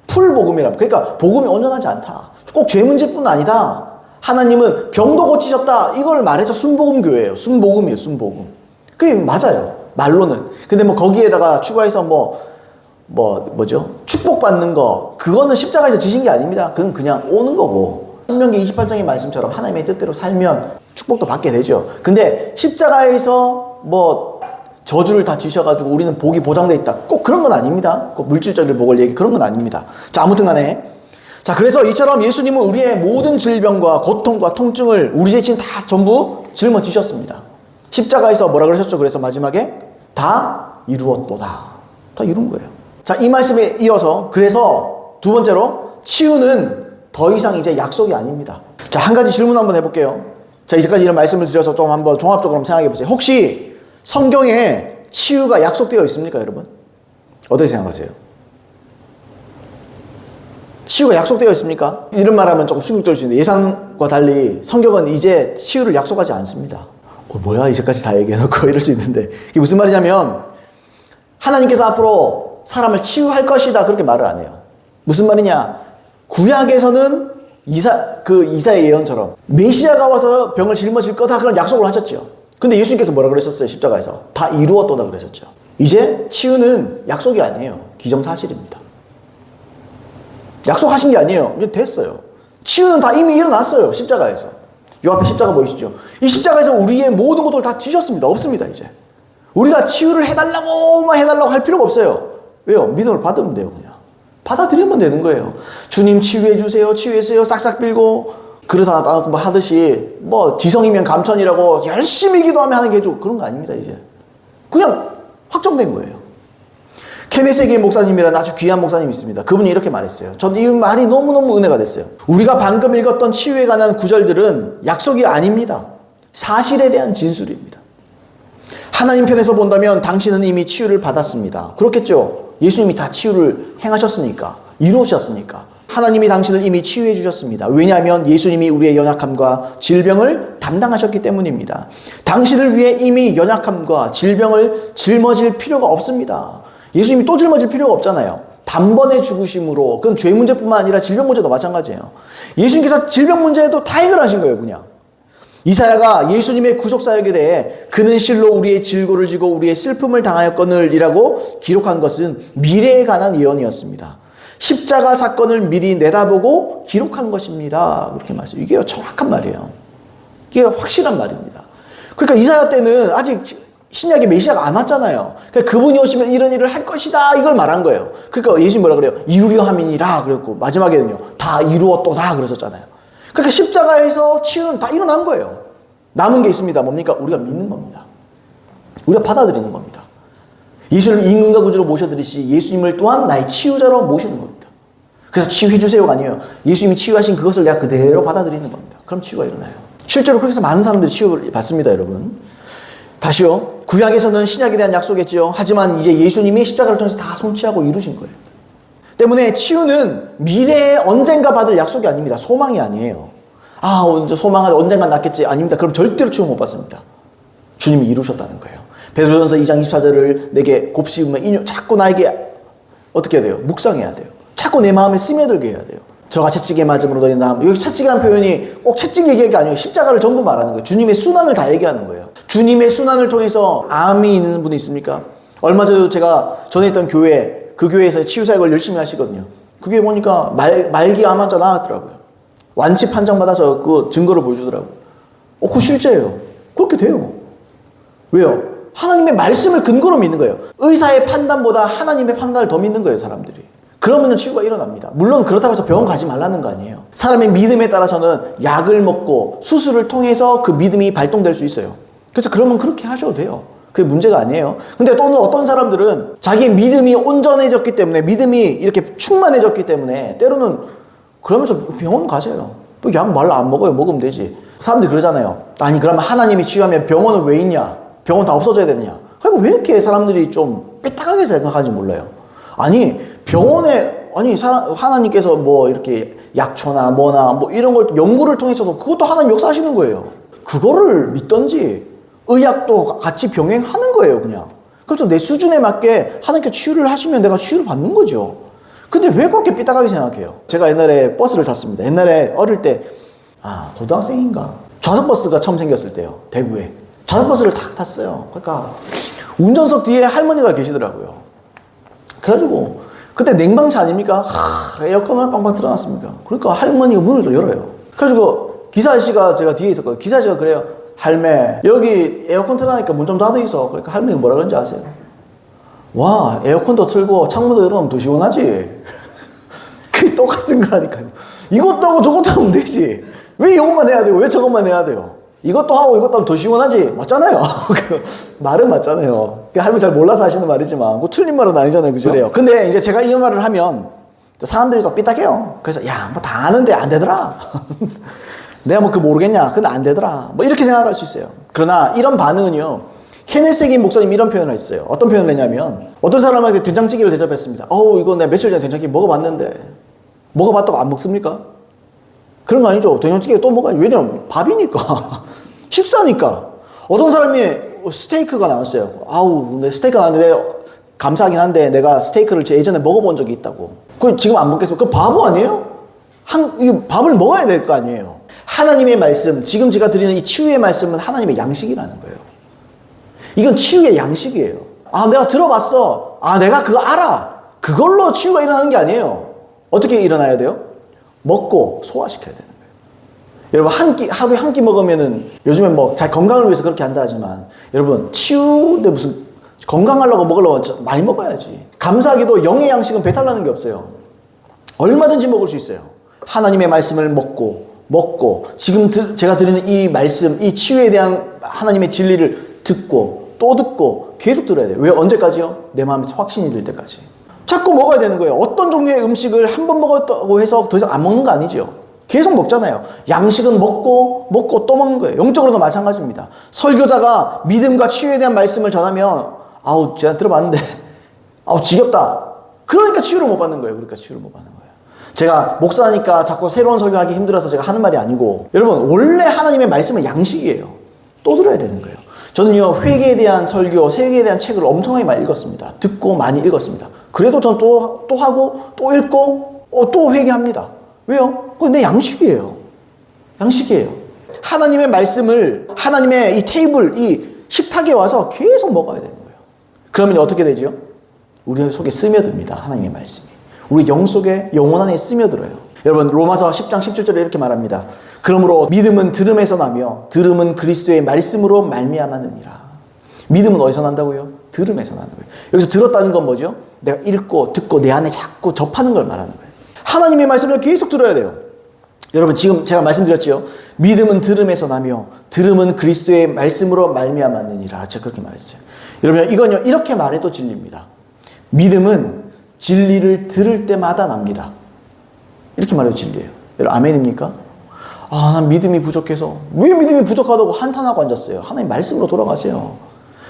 풀 복음이라. 그러니까 복음이 온전하지 않다. 꼭 죄 문제뿐 아니다. 하나님은 병도 고치셨다. 이걸 말해서 순복음 교회예요. 순복음이에요. 순복음. 그게 맞아요. 말로는. 근데 뭐 거기에다가 추가해서 뭐죠? 축복받는 거. 그거는 십자가에서 지신 게 아닙니다. 그건 그냥 오는 거고. 신명기 28장의 말씀처럼 하나님의 뜻대로 살면 축복도 받게 되죠. 근데 십자가에서 뭐 저주를 다 지셔가지고 우리는 복이 보장돼 있다. 꼭 그런 건 아닙니다. 꼭 물질적인 복을 얘기 그런 건 아닙니다. 자, 아무튼 간에. 자, 그래서 이처럼 예수님은 우리의 모든 질병과 고통과 통증을 우리 대신 다 전부 짊어지셨습니다. 십자가에서 뭐라 그러셨죠? 그래서 마지막에 다 이루었도다. 다 이룬 거예요. 자, 이 말씀에 이어서 그래서 두 번째로 치유는 더 이상 이제 약속이 아닙니다. 자, 한 가지 질문 한번 해볼게요. 자, 이제까지 이런 말씀을 드려서 좀 한번 종합적으로 한번 생각해 보세요. 혹시 성경에 치유가 약속되어 있습니까, 여러분? 어떻게 생각하세요? 치유가 약속되어 있습니까? 이런 말하면 조금 충격될 수 있는데 예상과 달리 성경은 이제 치유를 약속하지 않습니다. 뭐야 이제까지 다 얘기해놓고 이럴 수 있는데 이게 무슨 말이냐면 하나님께서 앞으로 사람을 치유할 것이다 그렇게 말을 안 해요. 무슨 말이냐? 구약에서는 이사의 예언처럼 메시아가 와서 병을 짊어질 거다 그런 약속을 하셨죠. 근데 예수님께서 뭐라 그러셨어요? 십자가에서 다 이루었도다 그러셨죠. 이제 치유는 약속이 아니에요. 기정사실입니다. 약속하신 게 아니에요. 이제 됐어요. 치유는 다 이미 일어났어요. 십자가에서. 요 앞에 십자가 보이시죠? 이 십자가에서 우리의 모든 것들을 다 지셨습니다. 없습니다, 이제. 우리가 치유를 해달라고 할 필요가 없어요. 왜요? 믿음을 받으면 돼요, 그냥. 받아들이면 되는 거예요. 주님 치유해주세요, 치유해주세요, 싹싹 빌고, 그릇 하나 따놓고 하듯이, 지성이면 감천이라고 열심히 기도하면 하는 게 그런 거 아닙니다, 이제. 그냥 확정된 거예요. 케네세기 목사님이라는 아주 귀한 목사님이 있습니다. 그분이 이렇게 말했어요. 전 이 말이 너무너무 은혜가 됐어요. 우리가 방금 읽었던 치유에 관한 구절들은 약속이 아닙니다. 사실에 대한 진술입니다. 하나님 편에서 본다면 당신은 이미 치유를 받았습니다. 그렇겠죠. 예수님이 다 치유를 행하셨으니까, 이루셨으니까. 하나님이 당신을 이미 치유해 주셨습니다. 왜냐하면 예수님이 우리의 연약함과 질병을 담당하셨기 때문입니다. 당신을 위해 이미 연약함과 질병을 짊어질 필요가 없습니다. 예수님이 또 짊어질 필요가 없잖아요. 단번에 죽으심으로. 그건 죄 문제뿐만 아니라 질병 문제도 마찬가지예요. 예수님께서 질병 문제도 다 해결하신 거예요, 그냥. 이사야가 예수님의 구속사역에 대해 그는 실로 우리의 질고를 지고 우리의 슬픔을 당하였거늘이라고 기록한 것은 미래에 관한 예언이었습니다. 십자가 사건을 미리 내다보고 기록한 것입니다. 그렇게 말씀. 이게 정확한 말이에요. 이게 확실한 말입니다. 그러니까 이사야 때는 아직 신약의 메시아가 안 왔잖아요. 그러니까 그분이 오시면 이런 일을 할 것이다 이걸 말한 거예요. 그러니까 예수님 뭐라 그래요? 이루려 함이니라 그랬고 마지막에는요. 다 이루었도다 그러셨잖아요. 그러니까 십자가에서 치유는 다 일어난 거예요. 남은 게 있습니다. 뭡니까? 우리가 믿는 겁니다. 우리가 받아들이는 겁니다. 예수를 임금과 구주로 모셔드리시 예수님을 또한 나의 치유자로 모시는 겁니다. 그래서 치유해 주세요가 아니에요. 예수님이 치유하신 그것을 내가 그대로 받아들이는 겁니다. 그럼 치유가 일어나요. 실제로 그렇게 해서 많은 사람들이 치유를 받습니다, 여러분. 다시요. 구약에서는 신약에 대한 약속이었죠. 하지만 이제 예수님이 십자가를 통해서 다 성취하고 이루신 거예요. 때문에 치유는 미래에 언젠가 받을 약속이 아닙니다. 소망이 아니에요. 소망은 언젠가 낫겠지. 아닙니다. 그럼 절대로 치유 못 받습니다. 주님이 이루셨다는 거예요. 베드로전서 2장 24절을 내게 곱씹으면 자꾸 나에게 어떻게 해야 돼요? 묵상해야 돼요. 자꾸 내 마음에 스며들게 해야 돼요. 저가 채찍에 맞음으로 너희 남. 여기 채찍이라는 표현이 꼭 채찍 얘기가 아니에요. 십자가를 전부 말하는 거예요. 주님의 순환을 다 얘기하는 거예요. 주님의 순환을 통해서 암이 있는 분이 있습니까? 얼마 전에도 제가 전에 있던 교회, 그 교회에서 치유사역을 열심히 하시거든요. 그게 보니까 말기 암 환자 나왔더라고요. 완치 판정받아서 그 증거를 보여주더라고요. 그거 실제예요. 그렇게 돼요. 왜요? 하나님의 말씀을 근거로 믿는 거예요. 의사의 판단보다 하나님의 판단을 더 믿는 거예요, 사람들이. 그러면 치유가 일어납니다. 물론 그렇다고 해서 병원 가지 말라는 거 아니에요. 사람의 믿음에 따라서는 약을 먹고 수술을 통해서 그 믿음이 발동될 수 있어요. 그래서 그러면 그렇게 하셔도 돼요. 그게 문제가 아니에요. 근데 또는 어떤 사람들은 자기의 믿음이 온전해졌기 때문에, 믿음이 이렇게 충만해졌기 때문에 때로는 그러면서 병원 가세요. 약 말라 안 먹어요. 먹으면 되지. 사람들이 그러잖아요. 아니 그러면 하나님이 치유하면 병원은 왜 있냐? 병원 다 없어져야 되느냐? 그러니까 왜 이렇게 사람들이 좀 삐딱하게 생각하는지 몰라요. 아니 병원에 하나님께서 이렇게 약초나 이런 걸 연구를 통해서도 그것도 하나님 역사하시는 거예요. 그거를 믿던지 의학도 같이 병행하는 거예요, 그냥. 그래서 내 수준에 맞게 하나님께 치유를 하시면 내가 치유를 받는 거죠. 근데 왜 그렇게 삐딱하게 생각해요? 제가 옛날에 버스를 탔습니다. 옛날에 어릴 때 고등학생인가? 좌석버스가 처음 생겼을 때요. 대구에. 좌석버스를 탁 탔어요. 그러니까 운전석 뒤에 할머니가 계시더라고요. 그래가지고 그때 냉방차 아닙니까? 에어컨을 빵빵 틀어놨습니까? 그러니까 할머니가 문을 또 열어요. 그래가지고 기사 아저씨가 제가 뒤에 있었거든요. 기사 아저씨가 그래요. 할매, 여기 에어컨 틀어놓으니까 문 좀 닫아있어. 그러니까 할머니가 뭐라 그런지 아세요? 와, 에어컨도 틀고 창문도 열어놓으면 더 시원하지. 그게 똑같은 거라니까요. 이것도 하고 저것도 하면 되지. 왜 이것만 해야 되고 왜 저것만 해야 돼요? 이것도 하고 이것도 하면 더 시원하지. 맞잖아요. 말은 맞잖아요. 할머니 잘 몰라서 하시는 말이지만 그 틀린 말은 아니잖아요. 그죠? 그래요. 근데 이제 제가 이 말을 하면 사람들이 또 삐딱해요. 그래서 야, 뭐 다 아는데 안 되더라. 내가 뭐 그거 모르겠냐? 근데 안 되더라. 뭐 이렇게 생각할 수 있어요. 그러나 이런 반응은요. 케네스 해긴 목사님이 이런 표현을 했어요. 어떤 표현을 했냐면 어떤 사람에게 된장찌개를 대접했습니다. 이거 내가 며칠 전에 된장찌개 먹어봤는데 먹어봤다고 안 먹습니까? 그런 거 아니죠. 된장찌개 또 먹어야지. 왜냐면 밥이니까. 식사니까. 어떤 사람이 스테이크가 나왔어요. 내 스테이크가 나왔는데 감사하긴 한데 내가 스테이크를 예전에 먹어본 적이 있다고. 그럼 지금 안 먹겠어요? 그 바보 아니에요? 이 밥을 먹어야 될 거 아니에요. 하나님의 말씀, 지금 제가 드리는 이 치유의 말씀은 하나님의 양식이라는 거예요. 이건 치유의 양식이에요. 내가 들어봤어. 내가 그거 알아. 그걸로 치유가 일어나는 게 아니에요. 어떻게 일어나야 돼요? 먹고 소화시켜야 되는 거예요. 여러분, 하루에 한 끼 먹으면은, 요즘엔 뭐, 잘 건강을 위해서 그렇게 한다 하지만, 여러분, 치유인데 무슨, 건강하려고 먹으려고 많이 먹어야지. 감사하게도 영의 양식은 배탈 나는 게 없어요. 얼마든지 먹을 수 있어요. 하나님의 말씀을 먹고, 지금 제가 드리는 이 말씀, 이 치유에 대한 하나님의 진리를 듣고, 또 듣고, 계속 들어야 돼요. 왜? 언제까지요? 내 마음에서 확신이 들 때까지. 자꾸 먹어야 되는 거예요. 어떤 종류의 음식을 한 번 먹었다고 해서 더 이상 안 먹는 거 아니죠. 계속 먹잖아요. 양식은 먹고 또 먹는 거예요. 영적으로도 마찬가지입니다. 설교자가 믿음과 치유에 대한 말씀을 전하면 제가 들어봤는데 지겹다. 그러니까 치유를 못 받는 거예요. 제가 목사니까 자꾸 새로운 설교하기 힘들어서 제가 하는 말이 아니고, 여러분, 원래 하나님의 말씀은 양식이에요. 또 들어야 되는 거예요. 저는요, 회개에 대한 설교, 세계에 대한 책을 엄청나게 많이 읽었습니다. 듣고 많이 읽었습니다. 그래도 전 또 하고, 또 읽고, 또 회개합니다. 왜요? 그건 내 양식이에요. 하나님의 말씀을, 하나님의 이 테이블, 이 식탁에 와서 계속 먹어야 되는 거예요. 그러면 어떻게 되죠? 우리 속에 스며듭니다. 하나님의 말씀이. 우리 영 속에, 영혼 안에 스며들어요. 여러분, 로마서 10장 17절에 이렇게 말합니다. 그러므로 믿음은 들음에서 나며 들음은 그리스도의 말씀으로 말미암았느니라. 믿음은 어디서 난다고요? 들음에서 나는 거예요. 여기서 들었다는 건 뭐죠? 내가 읽고 듣고 내 안에 자꾸 접하는 걸 말하는 거예요. 하나님의 말씀을 계속 들어야 돼요. 여러분, 지금 제가 말씀드렸죠. 믿음은 들음에서 나며 들음은 그리스도의 말씀으로 말미암았느니라. 제가 그렇게 말했어요. 여러분, 이건요, 이렇게 말해도 진리입니다. 믿음은 진리를 들을 때마다 납니다. 이렇게 말해도 진리예요. 여러분, 아멘입니까? 난 믿음이 부족해서. 왜 믿음이 부족하다고 한탄하고 앉았어요? 하나님 말씀으로 돌아가세요.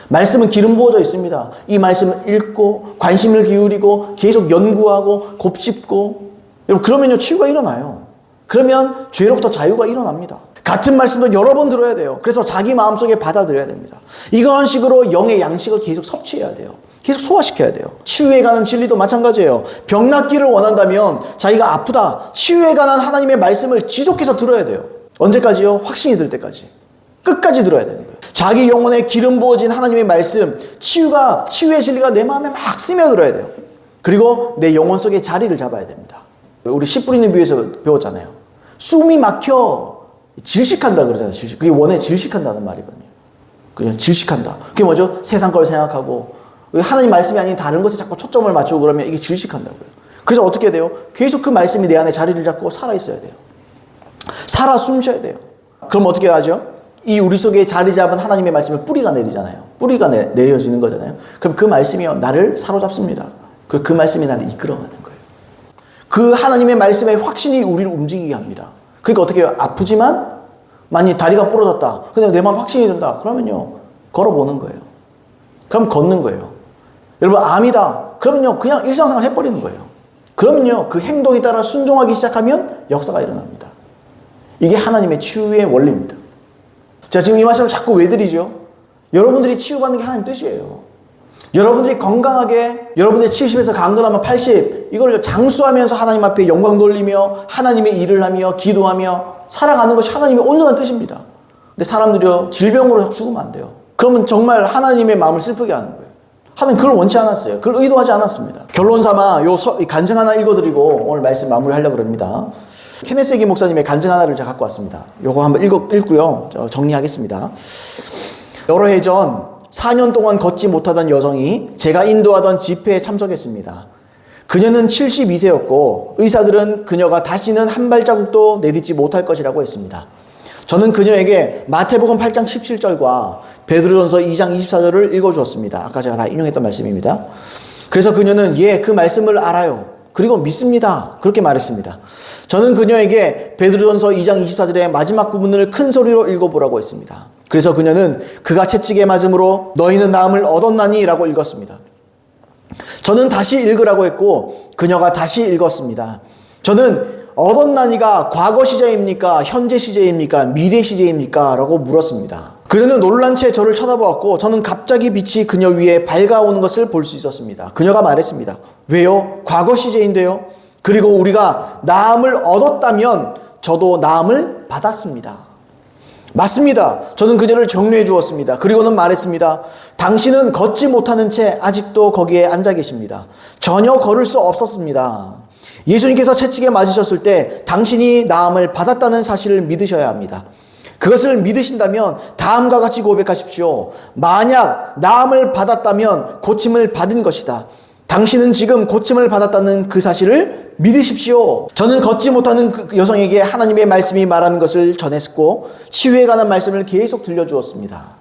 말씀은 기름 부어져 있습니다. 이 말씀을 읽고 관심을 기울이고 계속 연구하고 곱씹고, 여러분, 그러면요, 치유가 일어나요. 그러면 죄로부터 자유가 일어납니다. 같은 말씀도 여러 번 들어야 돼요. 그래서 자기 마음속에 받아들여야 됩니다. 이런 식으로 영의 양식을 계속 섭취해야 돼요. 계속 소화시켜야 돼요. 치유에 관한 진리도 마찬가지예요. 병 낫기를 원한다면 자기가 아프다. 치유에 관한 하나님의 말씀을 지속해서 들어야 돼요. 언제까지요? 확신이 들 때까지. 끝까지 들어야 되는 거예요. 자기 영혼에 기름 부어진 하나님의 말씀, 치유의 진리가 내 마음에 막 스며들어야 돼요. 그리고 내 영혼 속에 자리를 잡아야 됩니다. 우리 씨 뿌리는 비유에서 배웠잖아요. 숨이 막혀 질식한다 그러잖아요. 그게 원에 질식한다는 말이거든요. 그냥 질식한다. 그게 뭐죠? 세상 걸 생각하고 하나님 말씀이 아닌 다른 것에 자꾸 초점을 맞추고 그러면 이게 질식한다고요. 그래서 어떻게 돼요? 계속 그 말씀이 내 안에 자리를 잡고 살아있어야 돼요. 살아 숨쉬어야 돼요. 그럼 어떻게 하죠? 이 우리 속에 자리 잡은 하나님의 말씀을 뿌리가 내리잖아요. 뿌리가 내려지는 거잖아요. 그럼 그 말씀이요, 나를 사로잡습니다. 그 말씀이 나를 이끌어가는 거예요. 그 하나님의 말씀의 확신이 우리를 움직이게 합니다. 그러니까 어떻게 해요? 아프지만 만약 다리가 부러졌다. 근데 내 마음 확신이 든다. 그러면요, 걸어보는 거예요. 그럼 걷는 거예요. 여러분, 암이다. 그러면요, 그냥 일상생활 해버리는 거예요. 그러면요, 그 행동에 따라 순종하기 시작하면 역사가 일어납니다. 이게 하나님의 치유의 원리입니다. 자, 지금 이 말씀을 자꾸 왜 드리죠? 여러분들이 치유받는 게 하나님 뜻이에요. 여러분들이 건강하게, 여러분들이 70에서 강건하면 80, 이걸 장수하면서 하나님 앞에 영광 돌리며 하나님의 일을 하며 기도하며 살아가는 것이 하나님의 온전한 뜻입니다. 근데 사람들이요, 질병으로 죽으면 안 돼요. 그러면 정말 하나님의 마음을 슬프게 하는 거예요. 하나님 그걸 원치 않았어요. 그걸 의도하지 않았습니다. 결론 삼아 이 간증 하나 읽어드리고 오늘 말씀 마무리하려고 합니다. 케네스 해기 목사님의 간증 하나를 제가 갖고 왔습니다. 요거 한번 읽고요. 정리하겠습니다. 여러 해 전 4년 동안 걷지 못하던 여성이 제가 인도하던 집회에 참석했습니다. 그녀는 72세였고 의사들은 그녀가 다시는 한 발자국도 내딛지 못할 것이라고 했습니다. 저는 그녀에게 마태복음 8장 17절과 베드로전서 2장 24절을 읽어주었습니다. 아까 제가 다 인용했던 말씀입니다. 그래서 그녀는 그 말씀을 알아요. 그리고 믿습니다. 그렇게 말했습니다. 저는 그녀에게 베드로전서 2장 24절의 마지막 부분을 큰 소리로 읽어보라고 했습니다. 그래서 그녀는 그가 채찍에 맞음으로 너희는 나음을 얻었나니 라고 읽었습니다. 저는 다시 읽으라고 했고 그녀가 다시 읽었습니다. 저는 얻었나니가 과거 시제입니까? 현재 시제입니까? 미래 시제입니까? 라고 물었습니다. 그녀는 놀란 채 저를 쳐다보았고 저는 갑자기 빛이 그녀 위에 밝아오는 것을 볼 수 있었습니다. 그녀가 말했습니다. 왜요? 과거 시제인데요. 그리고 우리가 나음을 얻었다면 저도 나음을 받았습니다. 맞습니다. 저는 그녀를 격려해 주었습니다. 그리고는 말했습니다. 당신은 걷지 못하는 채 아직도 거기에 앉아 계십니다. 전혀 걸을 수 없었습니다. 예수님께서 채찍에 맞으셨을 때 당신이 나음을 받았다는 사실을 믿으셔야 합니다. 그것을 믿으신다면 다음과 같이 고백하십시오. 만약 나음을 받았다면 고침을 받은 것이다. 당신은 지금 고침을 받았다는 그 사실을 믿으십시오. 저는 걷지 못하는 그 여성에게 하나님의 말씀이 말하는 것을 전했고 치유에 관한 말씀을 계속 들려주었습니다.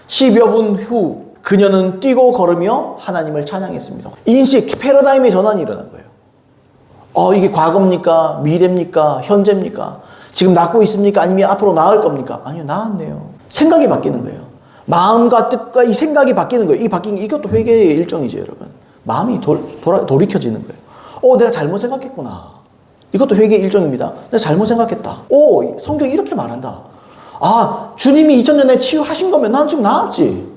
10여 분 후 그녀는 뛰고 걸으며 하나님을 찬양했습니다. 인식, 패러다임의 전환이 일어난 거예요. 이게 과거입니까? 미래입니까? 현재입니까? 지금 낫고 있습니까? 아니면 앞으로 나을 겁니까? 아니요, 나았네요. 생각이 바뀌는 거예요. 마음과 뜻과 이 생각이 바뀌는 거예요. 이 바뀐 게 이것도 회개의 일종이죠, 여러분. 마음이 돌이켜지는 거예요. 내가 잘못 생각했구나. 이것도 회개의 일종입니다. 내가 잘못 생각했다. 성경이 이렇게 말한다. 주님이 2000년에 치유하신 거면 난 지금 나았지.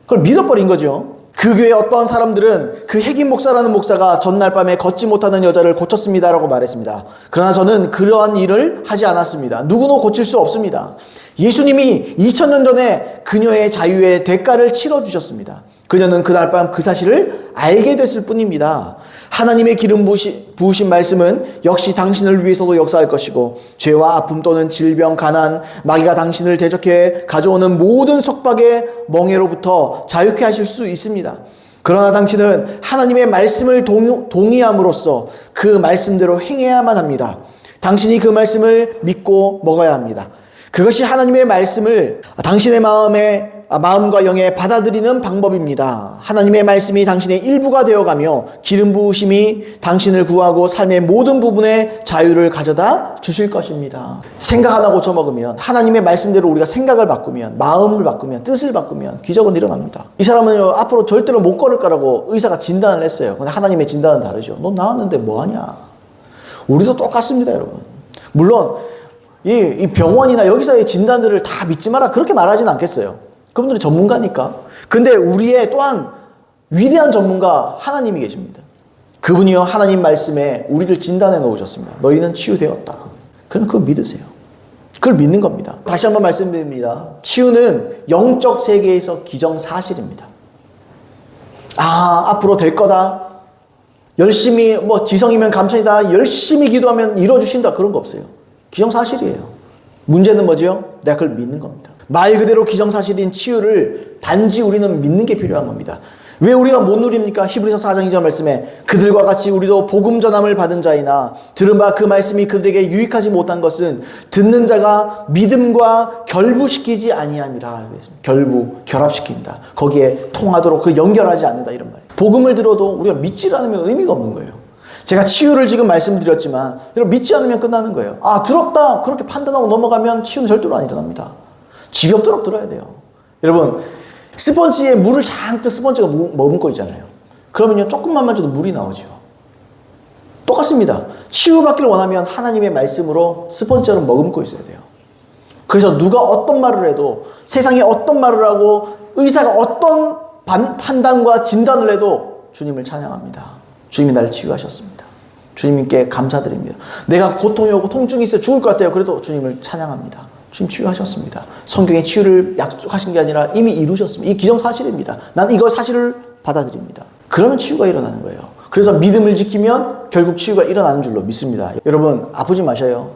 그걸 믿어버린 거죠. 그 교회 어떤 사람들은 그 핵임 목사라는 목사가 전날 밤에 걷지 못하는 여자를 고쳤습니다라고 말했습니다. 그러나 저는 그러한 일을 하지 않았습니다. 누구도 고칠 수 없습니다. 예수님이 2000년 전에 그녀의 자유의 대가를 치러주셨습니다. 그녀는 그날 밤 그 사실을 알게 됐을 뿐입니다. 하나님의 기름 부으신 말씀은 역시 당신을 위해서도 역사할 것이고 죄와 아픔 또는 질병, 가난, 마귀가 당신을 대적해 가져오는 모든 속박의 멍에로부터 자유케 하실 수 있습니다. 그러나 당신은 하나님의 말씀을 동의함으로써 그 말씀대로 행해야만 합니다. 당신이 그 말씀을 믿고 먹어야 합니다. 그것이 하나님의 말씀을 당신의 마음과 영에 받아들이는 방법입니다. 하나님의 말씀이 당신의 일부가 되어가며 기름 부으심이 당신을 구하고 삶의 모든 부분에 자유를 가져다 주실 것입니다. 생각 하나 고쳐먹으면, 하나님의 말씀대로 우리가 생각을 바꾸면, 마음을 바꾸면, 뜻을 바꾸면 기적은 일어납니다. 이 사람은 앞으로 절대로 못 걸을 거라고 의사가 진단을 했어요. 근데 하나님의 진단은 다르죠. 너 나았는데 뭐하냐. 우리도 똑같습니다, 여러분. 물론 이 병원이나 여기서의 진단들을 다 믿지 마라 그렇게 말하지는 않겠어요. 그분들이 전문가니까. 근데 우리의 또한 위대한 전문가 하나님이 계십니다. 그분이요 하나님 말씀에 우리를 진단해 놓으셨습니다. 너희는 치유되었다. 그럼 그거 믿으세요. 그걸 믿는 겁니다. 다시 한번 말씀드립니다. 치유는 영적 세계에서 기정사실입니다. 앞으로 될 거다. 열심히 지성이면 감천이다. 열심히 기도하면 이루어주신다. 그런 거 없어요. 기정사실이에요. 문제는 뭐지요? 내가 그걸 믿는 겁니다. 말 그대로 기정사실인 치유를 단지 우리는 믿는 게 필요한 겁니다. 왜 우리가 못 누립니까? 히브리서 4장 2절 말씀에 그들과 같이 우리도 복음 전함을 받은 자이나 들은 바 그 말씀이 그들에게 유익하지 못한 것은 듣는 자가 믿음과 결부시키지 아니함이라. 결합시킨다. 거기에 통하도록 그 연결하지 않는다 이런 말이에요. 복음을 들어도 우리가 믿지 않으면 의미가 없는 거예요. 제가 치유를 지금 말씀드렸지만 여러분 믿지 않으면 끝나는 거예요. 들었다 그렇게 판단하고 넘어가면 치유는 절대로 안 일어납니다. 지겹도록 들어야 돼요. 여러분 스펀지에 물을 잔뜩 스펀지가 머금고 있잖아요. 그러면요 조금만 만져도 물이 나오죠. 똑같습니다. 치유받기를 원하면 하나님의 말씀으로 스펀지처럼 머금고 있어야 돼요. 그래서 누가 어떤 말을 해도, 세상에 어떤 말을 하고, 의사가 어떤 판단과 진단을 해도 주님을 찬양합니다. 주님이 나를 치유하셨습니다. 주님께 감사드립니다. 내가 고통이 오고 통증이 있어 죽을 것 같아요. 그래도 주님을 찬양합니다. 주님 치유하셨습니다. 성경에 치유를 약속하신 게 아니라 이미 이루셨습니다. 이 기정사실입니다. 난 이거 사실을 받아들입니다. 그러면 치유가 일어나는 거예요. 그래서 믿음을 지키면 결국 치유가 일어나는 줄로 믿습니다. 여러분 아프지 마셔요.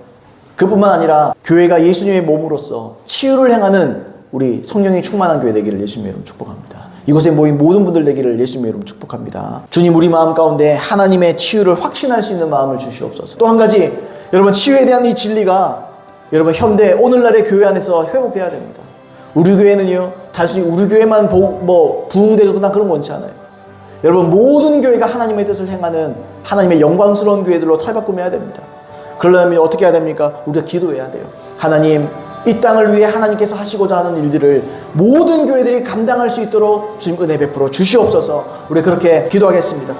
그뿐만 아니라 교회가 예수님의 몸으로서 치유를 행하는 우리 성령이 충만한 교회 되기를 예수님의 이름으로 축복합니다. 이곳에 모인 모든 분들 되기를 예수님의 이름으로 축복합니다. 주님 우리 마음 가운데 하나님의 치유를 확신할 수 있는 마음을 주시옵소서. 또 한 가지 여러분 치유에 대한 이 진리가 여러분 현대 오늘날의 교회 안에서 회복돼야 됩니다. 우리 교회는요 단순히 우리 교회만 부흥되고 그런 거 원치 않아요. 여러분 모든 교회가 하나님의 뜻을 행하는 하나님의 영광스러운 교회들로 탈바꿈해야 됩니다. 그러려면 어떻게 해야 됩니까? 우리가 기도해야 돼요. 하나님 이 땅을 위해 하나님께서 하시고자 하는 일들을 모든 교회들이 감당할 수 있도록 주님 은혜 베풀어 주시옵소서. 우리 그렇게 기도하겠습니다.